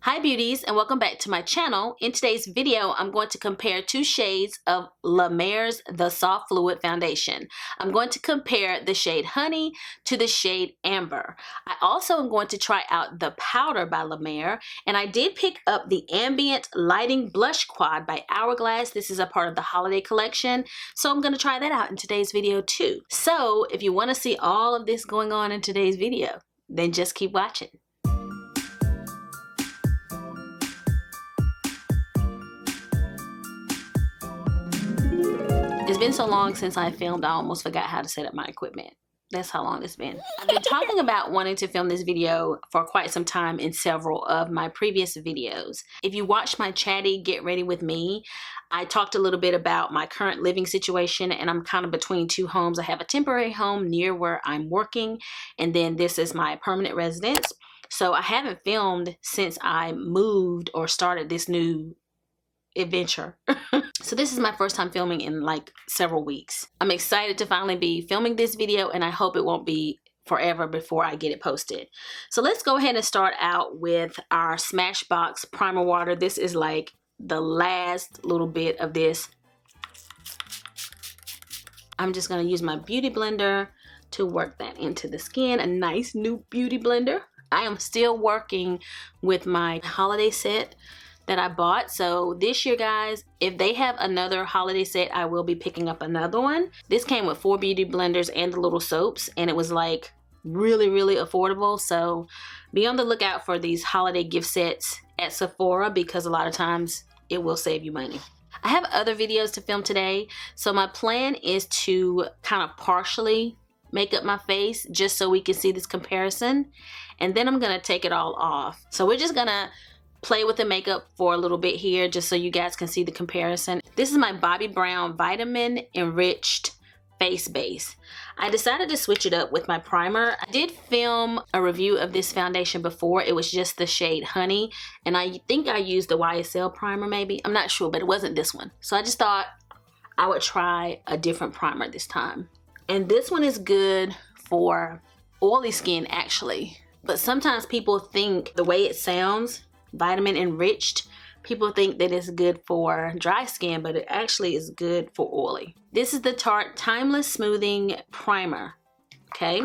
Hi beauties, and welcome back to my channel. In today's video, I'm going to compare two shades of LaMer's The Soft Fluid Foundation. I'm going to compare the shade Honey to the shade Amber. I also am going to try out the Powder by LaMer, and I did pick up the Ambient Lighting Blush Quad by Hourglass. This is a part of the holiday collection, so I'm going to try that out in today's video too. So if you want to see all of this going on in today's video, then just keep watching. It's been so long since I filmed, I almost forgot how to set up my equipment. That's how long it's been. I've been talking about wanting to film this video for quite some time in several of my previous videos. If you watched my chatty Get Ready With Me, I talked a little bit about my current living situation, and I'm kind of between two homes. I have a temporary home near where I'm working, and then this is my permanent residence. So I haven't filmed since I moved or started this new adventure. So this is my first time filming in like several weeks. I'm excited to finally be filming this video, and I hope it won't be forever before I get it posted. So let's go ahead and start out with our Smashbox primer water. This is like the last little bit of this. I'm just going to use my beauty blender to work that into the skin. A nice new beauty blender. I am still working with my holiday set that I bought. So this year, guys, if they have another holiday set, I will be picking up another one. This came with 4 beauty blenders and the little soaps, and it was like really affordable. So be on the lookout for these holiday gift sets at Sephora, because a lot of times it will save you money. I have other videos to film today, so my plan is to kind of partially make up my face just so we can see this comparison, and then I'm gonna take it all off. So we're just gonna play with the makeup for a little bit here just so you guys can see the comparison. This is my Bobbi Brown Vitamin Enriched Face Base. I decided to switch it up with my primer. I did film a review of this foundation before. It was just the shade Honey, and I think I used the YSL primer maybe. I'm not sure, but it wasn't this one. So I just thought I would try a different primer this time. And this one is good for oily skin actually, but sometimes people think the way it sounds, Vitamin Enriched, people think that it's good for dry skin, but it actually is good for oily. This is the Tarte Timeless Smoothing Primer, okay?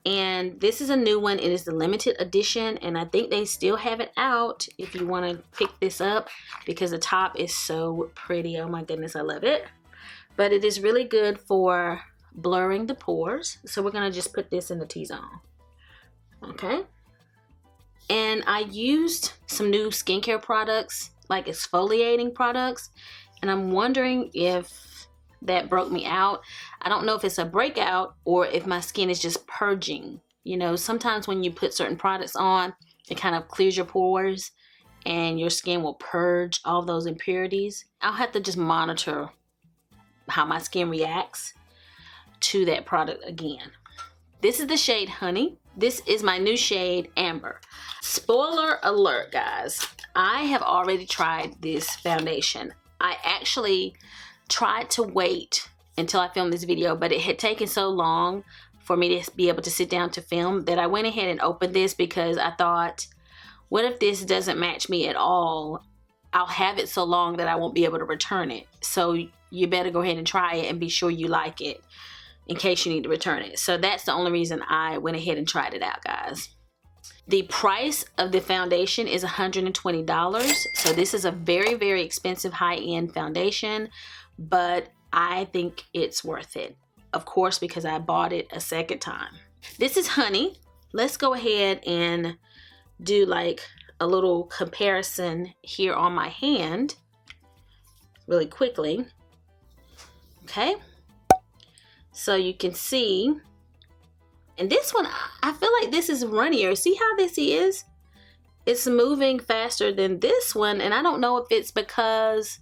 And this is a new one. It is the limited edition, and I think they still have it out if you want to pick this up, because the top is so pretty. Oh my goodness, I love it. But it is really good for blurring the pores. So we're gonna just put this in the T-zone, okay? And I used some new skincare products, like exfoliating products, and I'm wondering if that broke me out. I don't know if it's a breakout or if my skin is just purging. You know, sometimes when you put certain products on, it kind of clears your pores and your skin will purge all those impurities. I'll have to just monitor how my skin reacts to that product again. This is the shade Honey. This is my new shade Amber. Spoiler alert, guys. I have already tried this foundation. I actually tried to wait until I filmed this video, but it had taken so long for me to be able to sit down to film that I went ahead and opened this, because I thought, what if this doesn't match me at all? I'll have it so long that I won't be able to return it. So you better go ahead and try it and be sure you like it in case you need to return it. So that's the only reason I went ahead and tried it out, guys. The price of the foundation is $120. So this is a very expensive high-end foundation, but I think it's worth it. Of course, because I bought it a second time. This is Honey. Let's go ahead and do like a little comparison here on my hand really quickly. Okay. So you can see, and this one, I feel like this is runnier. See how this is? It's moving faster than this one, and I don't know if it's because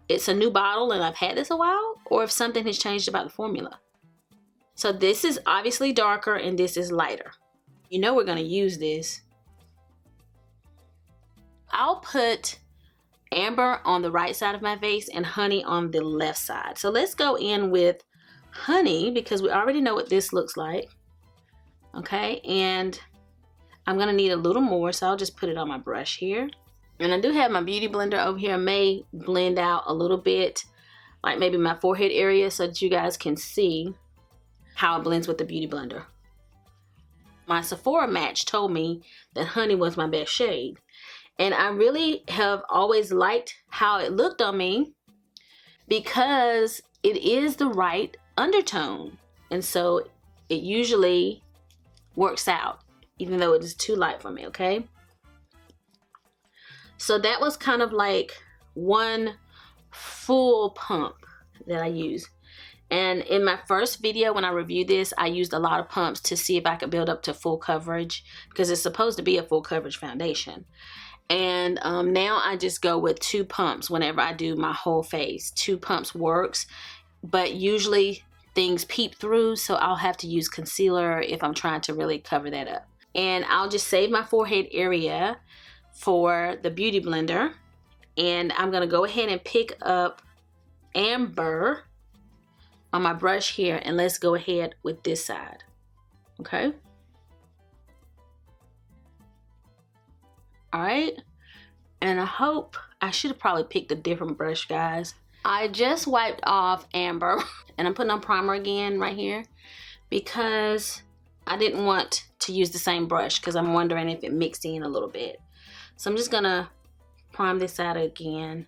it's a new bottle and I've had this a while, or if something has changed about the formula. So this is obviously darker and this is lighter. You know we're gonna use this. I'll put Amber on the right side of my face and Honey on the left side. So let's go in with Honey, because we already know what this looks like. Okay, and I'm gonna need a little more, so I'll just put it on my brush here. And I do have my beauty blender over here. I may blend out a little bit, like maybe my forehead area, so that you guys can see how it blends with the beauty blender. My Sephora match told me that honey was my best shade. And I really have always liked how it looked on me because it is the right undertone. And so it usually works out, even though it is too light for me, okay? So that was kind of like one full pump that I used. And in my first video when I reviewed this, I used a lot of pumps to see if I could build up to full coverage because it's supposed to be a full coverage foundation. And now I just go with 2 pumps whenever I do my whole face. 2 pumps works, but usually things peep through, so I'll have to use concealer if I'm trying to really cover that up. And I'll just save my forehead area for the beauty blender. And I'm gonna go ahead and pick up Amber on my brush here, and let's go ahead with this side, okay? All right, and I should have probably picked a different brush, guys. I just wiped off Amber and I'm putting on primer again right here because I didn't want to use the same brush because I'm wondering if it mixed in a little bit. So I'm just gonna prime this side again,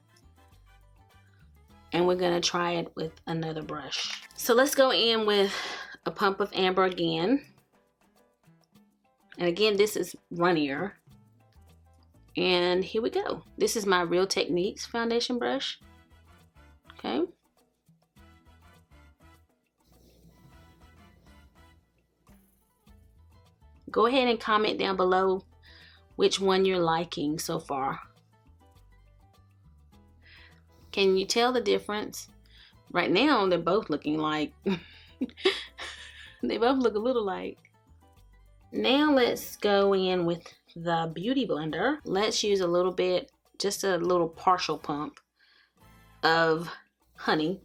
and we're gonna try it with another brush. So let's go in with a pump of Amber again. And again, this is runnier. And here we go. This is my Real Techniques foundation brush. Okay. Go ahead and comment down below which one you're liking so far. Can you tell the difference? Right now, they're both looking like, they both look a little like. Now let's go in with the beauty blender. Let's use a little bit, just a little partial pump of honey.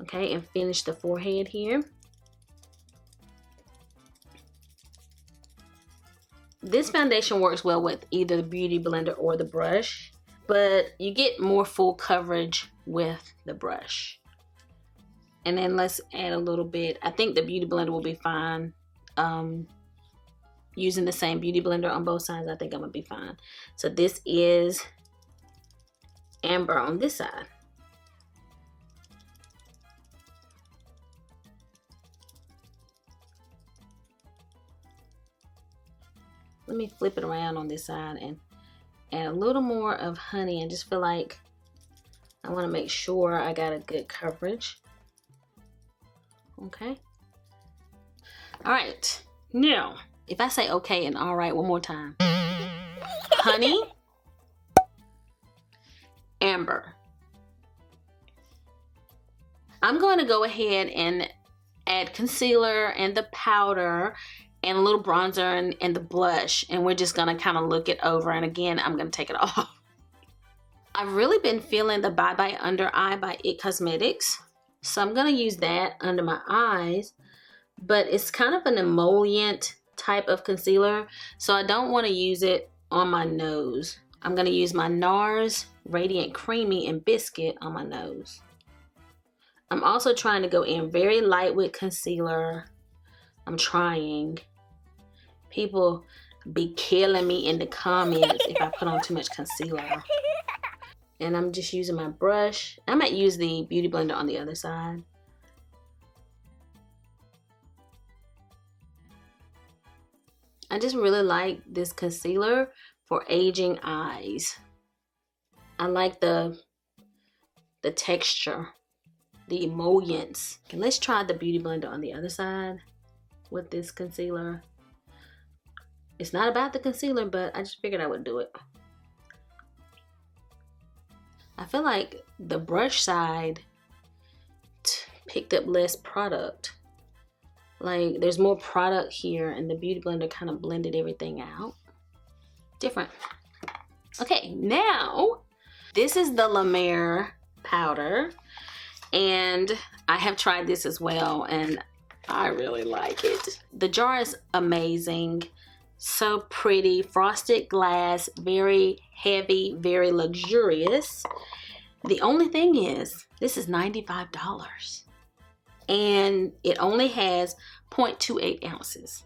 Okay, and finish the forehead here. This foundation works well with either the beauty blender or the brush, but you get more full coverage with the brush. And then let's add a little bit. I think the beauty blender will be fine. Using the same beauty blender on both sides, I think I'm gonna be fine. So this is Amber on this side. Let me flip it around on this side and add a little more of honey. I just feel like I want to make sure I got a good coverage. Okay. All right. Now, if I say okay and all right one more time. Honey, Amber. I'm going to go ahead and add concealer and the powder and a little bronzer and the blush, and we're just gonna kind of look it over, and again I'm gonna take it off. I've really been feeling the Bye Bye Under Eye by It Cosmetics, so I'm gonna use that under my eyes, but it's kind of an emollient type of concealer, so I don't want to use it on my nose. I'm gonna use my NARS Radiant Creamy and Biscuit on my nose. I'm also trying to go in very light with concealer. I'm trying. People be killing me in the comments if I put on too much concealer. And I'm just using my brush. I might use the beauty blender on the other side. I just really like this concealer for aging eyes. I like the texture, the emollients. Okay, let's try the beauty blender on the other side with this concealer. It's not about the concealer, but I just figured I would do it. I feel like the brush side picked up less product. Like there's more product here, and the beauty blender kind of blended everything out. Different. Okay, now this is the Lemare powder, and I have tried this as well, and I really like it. The jar is amazing. So pretty. Frosted glass, very heavy, very luxurious. The only thing is, this is $95. And it only has 0.28 ounces.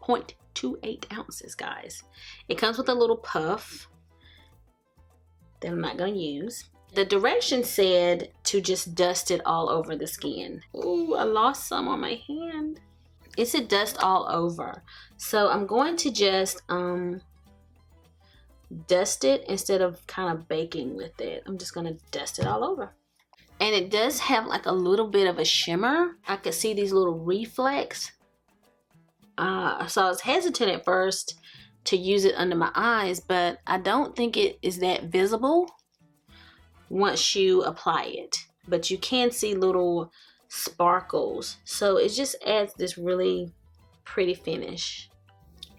0.28 ounces, guys. It comes with a little puff that I'm not going to use. The directions said to just dust it all over the skin. Ooh, I lost some on my hand. It said dust all over. So I'm going to just dust it instead of kind of baking with it. I'm just going to dust it all over. And it does have like a little bit of a shimmer. I could see these little reflex. So I was hesitant at first to use it under my eyes, but I don't think it is that visible once you apply it. But you can see little sparkles. So it just adds this really pretty finish.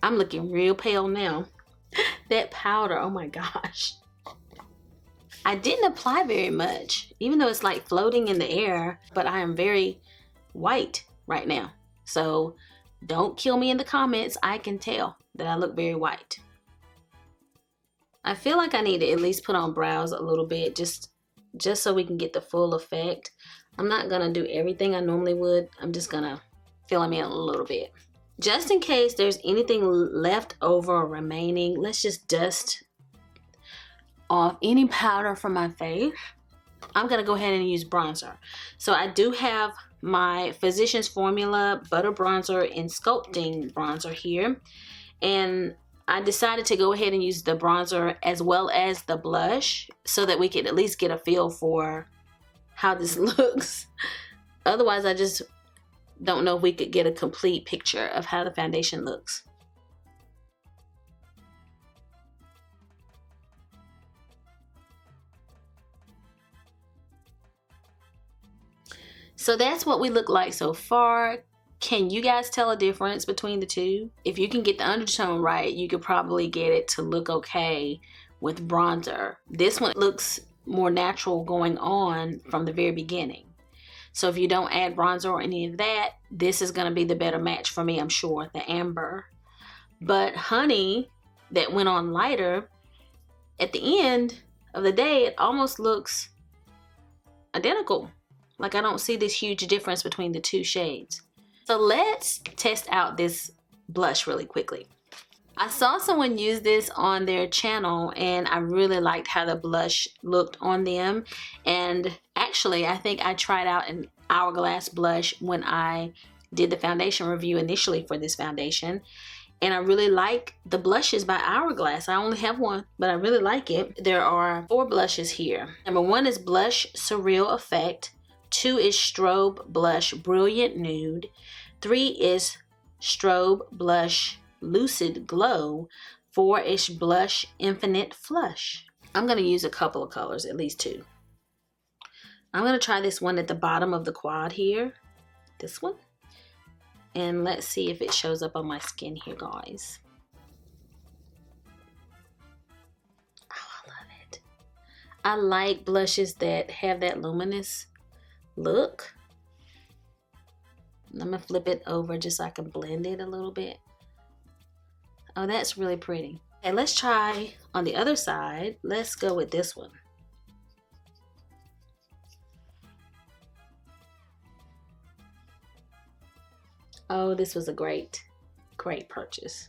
I'm looking real pale now. That powder, oh my gosh. I didn't apply very much, even though it's like floating in the air, but I am very white right now. So don't kill me in the comments. I can tell that I look very white. I feel like I need to at least put on brows a little bit just so we can get the full effect. I'm not gonna do everything I normally would. I'm just gonna fill them in a little bit. Just in case there's anything left over or remaining, let's just dust off any powder from my face. I'm gonna go ahead and use bronzer. So I do have my Physicians Formula Butter Bronzer and Sculpting Bronzer here. And I decided to go ahead and use the bronzer as well as the blush so that we could at least get a feel for how this looks. Otherwise, I just don't know if we could get a complete picture of how the foundation looks. So that's what we look like so far. Can you guys tell a difference between the two? If you can get the undertone right, you could probably get it to look okay with bronzer. This one looks more natural going on from the very beginning. So if you don't add bronzer or any of that, this is going to be the better match for me, I'm sure, the amber. But honey, that went on lighter, at the end of the day, it almost looks identical. Like I don't see this huge difference between the two shades. So let's test out this blush really quickly. I saw someone use this on their channel and I really liked how the blush looked on them. And actually, I think I tried out an Hourglass blush when I did the foundation review initially for this foundation. And I really like the blushes by Hourglass. I only have one, but I really like it. There are 4 blushes here. Number 1 is Blush Surreal Effect. 2 is Strobe Blush Brilliant Nude. 3 is Strobe Blush Lucid Glow. 4 is Blush Infinite Flush. I'm going to use a couple of colors, at least 2. I'm going to try this one at the bottom of the quad here. This one. And let's see if it shows up on my skin here, guys. Oh, I love it. I like blushes that have that luminous look. I'm gonna flip it over just so I can blend it a little bit. Oh, that's really pretty. Okay, let's try on the other side. Let's go with this one. Oh, this was a great purchase.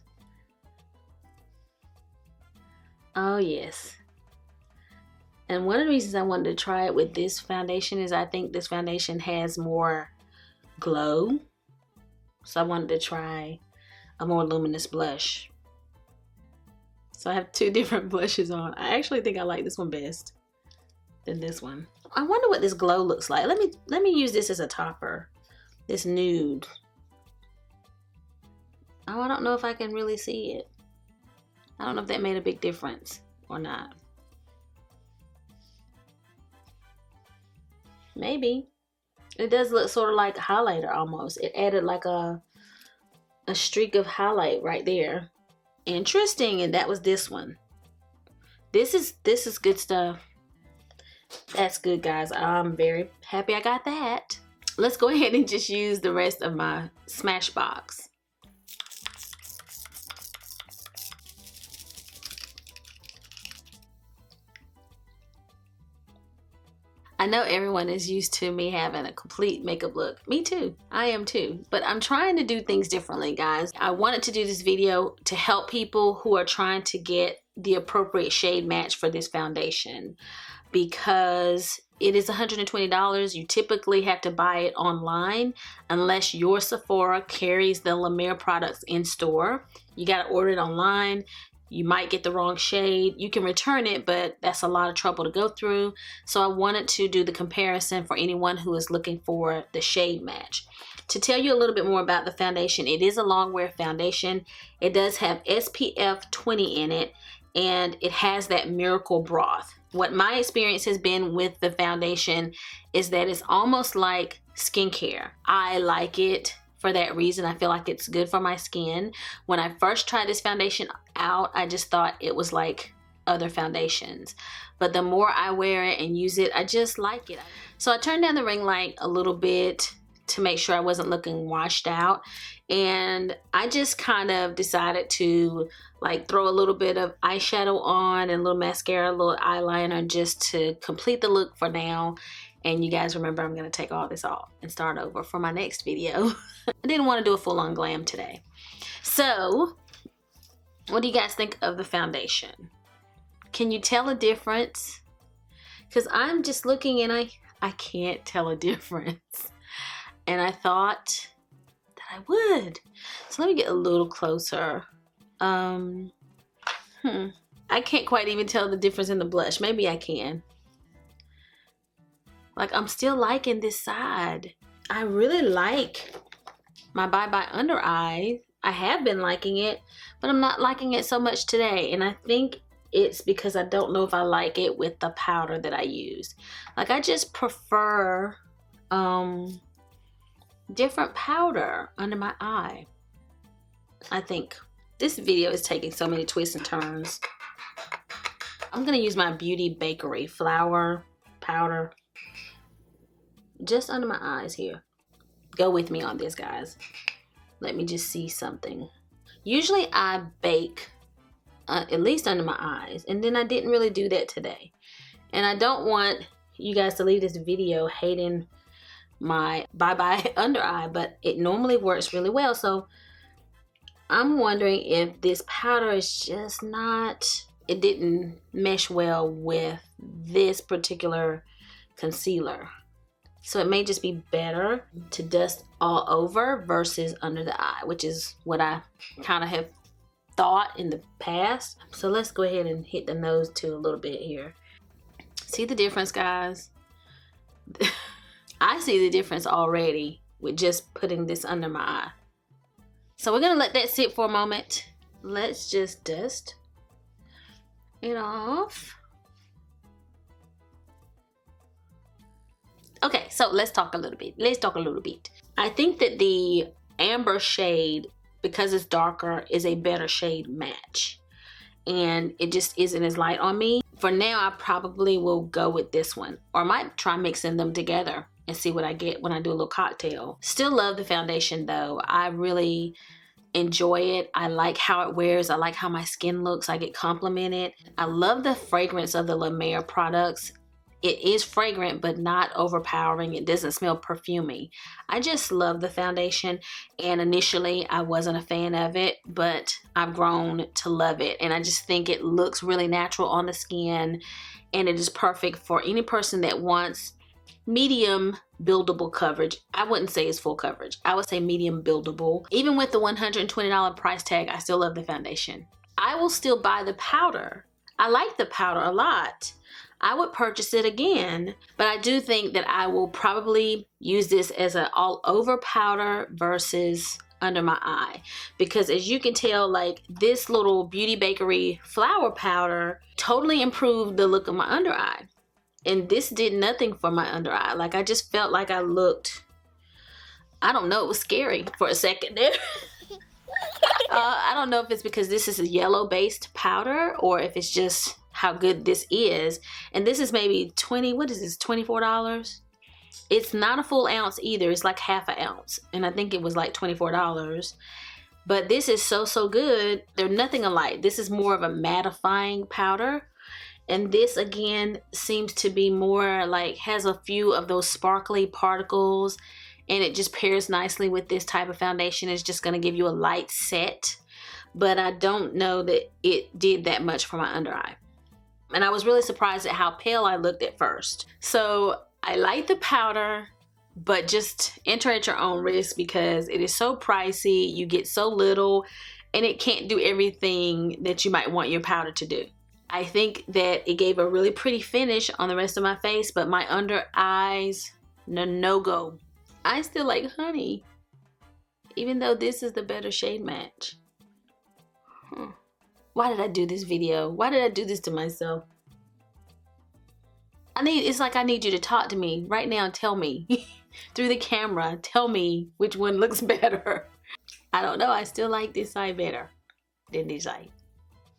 Oh yes. And one of the reasons I wanted to try it with this foundation is I think this foundation has more glow. So I wanted to try a more luminous blush. So I have 2 different blushes on. I actually think I like this one best than this one. I wonder what this glow looks like. Let me use this as a topper. This nude. Oh, I don't know if I can really see it. I don't know if that made a big difference or not. Maybe. It does look sort of like a highlighter almost. It added like a streak of highlight right there. Interesting, and that was this one. This is good stuff. That's good, guys. I'm very happy I got that. let's go ahead and just use the rest of my Smashbox. I know everyone is used to me having a complete makeup look. Me too. I am too. But I'm trying to do things differently, guys. I wanted to do this video to help people who are trying to get the appropriate shade match for this foundation, because it is $120. You typically have to buy it online unless your Sephora carries the LaMer products in store. You got to order it online. You might get the wrong shade. You can return it, but that's a lot of trouble to go through. So I wanted to do the comparison for anyone who is looking for the shade match. To tell you a little bit more about the foundation, it is a long wear foundation. It does have SPF 20 in it, and it has that miracle broth. What my experience has been with the foundation is that it's almost like skincare. I like it for that reason. I feel like it's good for my skin. When I first tried this foundation out, I just thought it was like other foundations. But the more I wear it and use it, I just like it. So I turned down the ring light a little bit to make sure I wasn't looking washed out. And I just kind of decided to like throw a little bit of eyeshadow on and a little mascara, a little eyeliner, just to complete the look for now. And you guys remember, I'm gonna take all this off and start over for my next video. I didn't want to do a full-on glam today. So, what do you guys think of the foundation? Can you tell a difference? Because I'm just looking and I can't tell a difference. And I thought that I would. So let me get a little closer. I can't quite even tell the difference in the blush. Maybe I can. Like, I'm still liking this side. I really like my Bye Bye Under Eye. I have been liking it, but I'm not liking it so much today. And I think it's because I don't know if I like it with the powder that I use. Like, I just prefer different powder under my eye. I think this video is taking so many twists and turns. I'm gonna use my Beauty Bakery flour powder just under my eyes here. Go with me on this, guys. Let me just see something. Usually I bake at least under my eyes, and then I didn't really do that today. And I don't want you guys to leave this video hating my Bye Bye Under Eye, but it normally works really well. So I'm wondering if this powder is just not, it didn't mesh well with this particular concealer. So it may just be better to dust all over versus under the eye, which is what I kind of have thought in the past. So let's go ahead and hit the nose too a little bit here. See the difference, guys? I see the difference already with just putting this under my eye. So we're gonna let that sit for a moment. Let's just dust it off. Okay, so let's talk a little bit. I think that the amber shade, because it's darker, is a better shade match. And it just isn't as light on me. For now, I probably will go with this one. Or I might try mixing them together and see what I get when I do a little cocktail. Still love the foundation though. I really enjoy it. I like how it wears. I like how my skin looks. I get complimented. I love the fragrance of the LaMer products. It is fragrant, but not overpowering. It doesn't smell perfumey. I just love the foundation. And initially, I wasn't a fan of it, but I've grown to love it. And I just think it looks really natural on the skin. And it is perfect for any person that wants medium buildable coverage. I wouldn't say it's full coverage. I would say medium buildable. Even with the $120 price tag, I still love the foundation. I will still buy the powder. I like the powder a lot. I would purchase it again, but I do think that I will probably use this as an all over powder versus under my eye, because as you can tell, like, this little Beauty Bakery flour powder totally improved the look of my under eye, and this did nothing for my under eye. Like, I just felt like I looked, I don't know, it was scary for a second there. I don't know if it's because this is a yellow based powder or if it's just how good this is. And this is maybe $24. It's not a full ounce either. It's like half an ounce. And I think it was like $24. But this is so good. They're nothing alike. This is more of a mattifying powder. And this again seems to be more like, has a few of those sparkly particles. And it just pairs nicely with this type of foundation. It's just going to give you a light set. But I don't know that it did that much for my under eye. And I was really surprised at how pale I looked at first. So I like the powder, but just enter at your own risk because it is so pricey. You get so little and it can't do everything that you might want your powder to do. I think that it gave a really pretty finish on the rest of my face, but my under eyes, no go. I still like honey, even though this is the better shade match. Why did I do this video? Why did I do this to myself? It's like I need you to talk to me right now and tell me through the camera, tell me which one looks better. I don't know, I still like this side better than this side.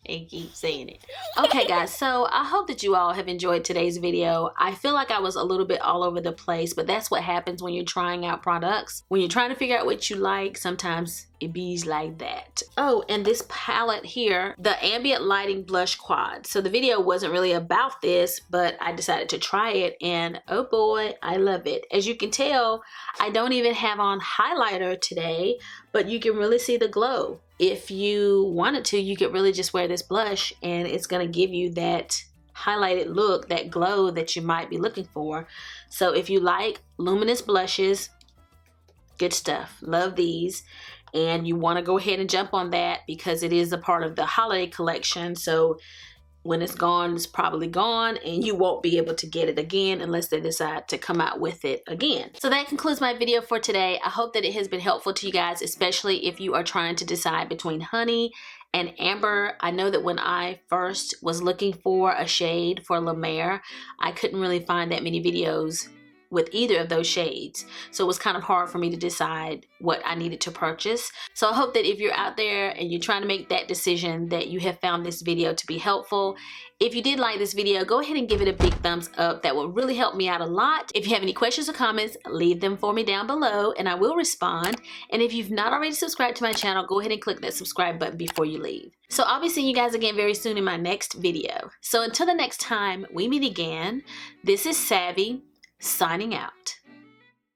And keep saying it. Okay guys, so I hope that you all have enjoyed today's video. I feel like I was a little bit all over the place, but that's what happens when you're trying out products. When you're trying to figure out what you like, sometimes it bees like that. Oh, and this palette here, the Ambient Lighting Blush Quad. So the video wasn't really about this, but I decided to try it and oh boy, I love it. As you can tell, I don't even have on highlighter today, but you can really see the glow. If you wanted to, you could really just wear this blush and it's gonna give you that highlighted look, that glow that you might be looking for. So if you like luminous blushes, good stuff, love these. And you wanna go ahead and jump on that because it is a part of the holiday collection. So when it's gone, it's probably gone and you won't be able to get it again unless they decide to come out with it again. So that concludes my video for today. I hope that it has been helpful to you guys, especially if you are trying to decide between honey and amber. I know that when I first was looking for a shade for LaMer, I couldn't really find that many videos with either of those shades. So it was kind of hard for me to decide what I needed to purchase. So I hope that if you're out there and you're trying to make that decision, that you have found this video to be helpful. If you did like this video, go ahead and give it a big thumbs up. That will really help me out a lot. If you have any questions or comments, leave them for me down below and I will respond. And if you've not already subscribed to my channel, go ahead and click that subscribe button before you leave. So I'll be seeing you guys again very soon in my next video. So until the next time we meet again, this is Savvy, signing out.